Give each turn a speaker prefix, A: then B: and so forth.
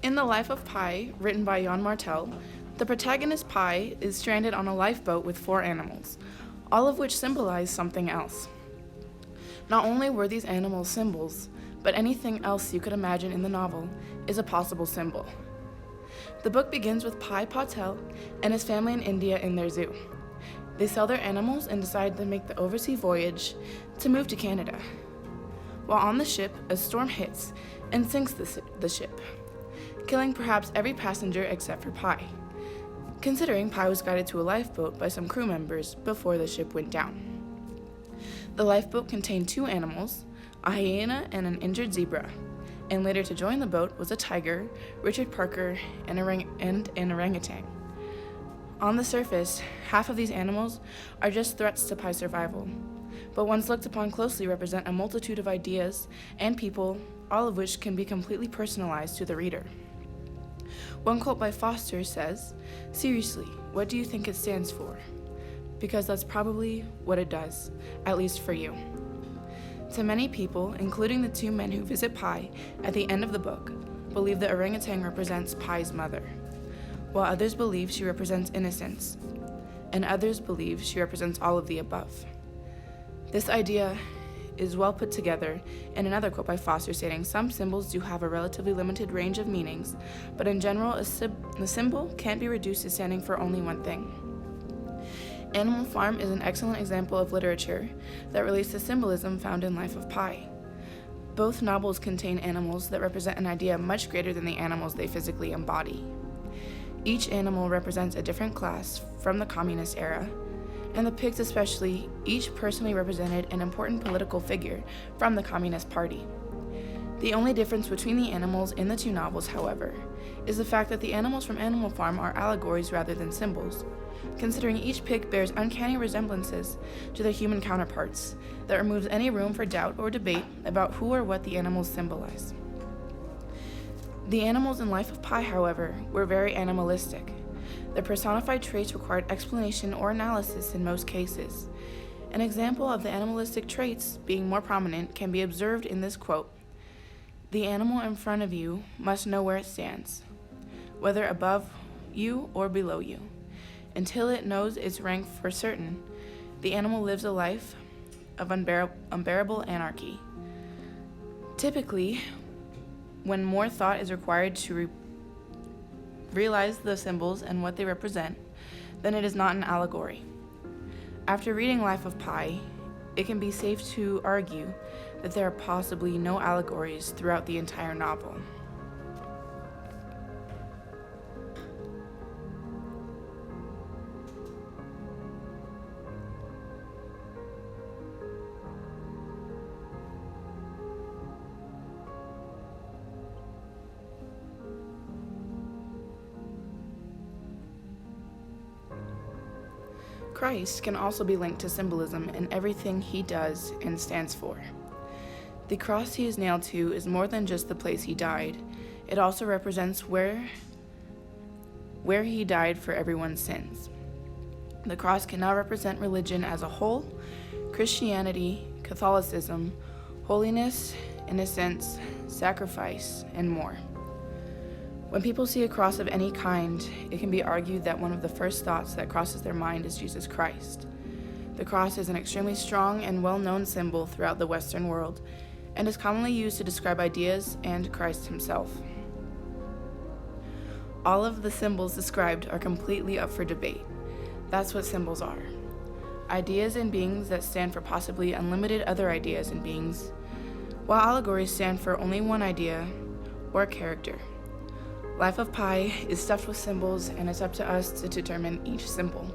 A: In The Life of Pi, written by Jan Martel, the protagonist Pi is stranded on a lifeboat with 4 animals, all of which symbolize something else. Not only were these animals symbols, but anything else you could imagine in the novel is a possible symbol. The book begins with Pi Patel and his family in India in their zoo. They sell their animals and decide to make the overseas voyage to move to Canada. While on the ship, a storm hits and sinks the ship, killing perhaps every passenger except for Pi, considering Pi was guided to a lifeboat by some crew members before the ship went down. The lifeboat contained 2 animals, a hyena and an injured zebra, and later to join the boat was a tiger, Richard Parker, and an orangutan. On the surface, half of these animals are just threats to Pi's survival, but once looked upon closely represent a multitude of ideas and people, all of which can be completely personalized to the reader. One quote by Foster says, "Seriously, what do you think it stands for? Because that's probably what it does, at least for you." To many people, including the 2 men who visit Pi at the end of the book, believe the orangutan represents Pi's mother, while others believe she represents innocence, and others believe she represents all of the above. This idea is well put together in another quote by Foster stating, "Some symbols do have a relatively limited range of meanings, but in general, the symbol can't be reduced to standing for only one thing." Animal Farm is an excellent example of literature that relates to symbolism found in Life of Pi. Both novels contain animals that represent an idea much greater than the animals they physically embody. Each animal represents a different class from the communist era, and the pigs especially, each personally represented an important political figure from the Communist Party. The only difference between the animals in the 2 novels, however, is the fact that the animals from Animal Farm are allegories rather than symbols, considering each pig bears uncanny resemblances to their human counterparts that removes any room for doubt or debate about who or what the animals symbolize. The animals in Life of Pi, however, were very animalistic. Their personified traits required explanation or analysis in most cases. An example of the animalistic traits being more prominent can be observed in this quote, "The animal in front of you must know where it stands, whether above you or below you. Until it knows its rank for certain, the animal lives a life of unbearable anarchy." Typically, when more thought is required to realize the symbols and what they represent, then it is not an allegory. After reading Life of Pi, it can be safe to argue that there are possibly no allegories throughout the entire novel. Christ can also be linked to symbolism in everything he does and stands for. The cross he is nailed to is more than just the place he died. It also represents where he died for everyone's sins. The cross can now represent religion as a whole, Christianity, Catholicism, holiness, innocence, sacrifice, and more. When people see a cross of any kind, it can be argued that one of the first thoughts that crosses their mind is Jesus Christ. The cross is an extremely strong and well-known symbol throughout the Western world, and is commonly used to describe ideas and Christ himself. All of the symbols described are completely up for debate. That's what symbols are. Ideas and beings that stand for possibly unlimited other ideas and beings, while allegories stand for only one idea or character. Life of Pi is stuffed with symbols, and it's up to us to determine each symbol.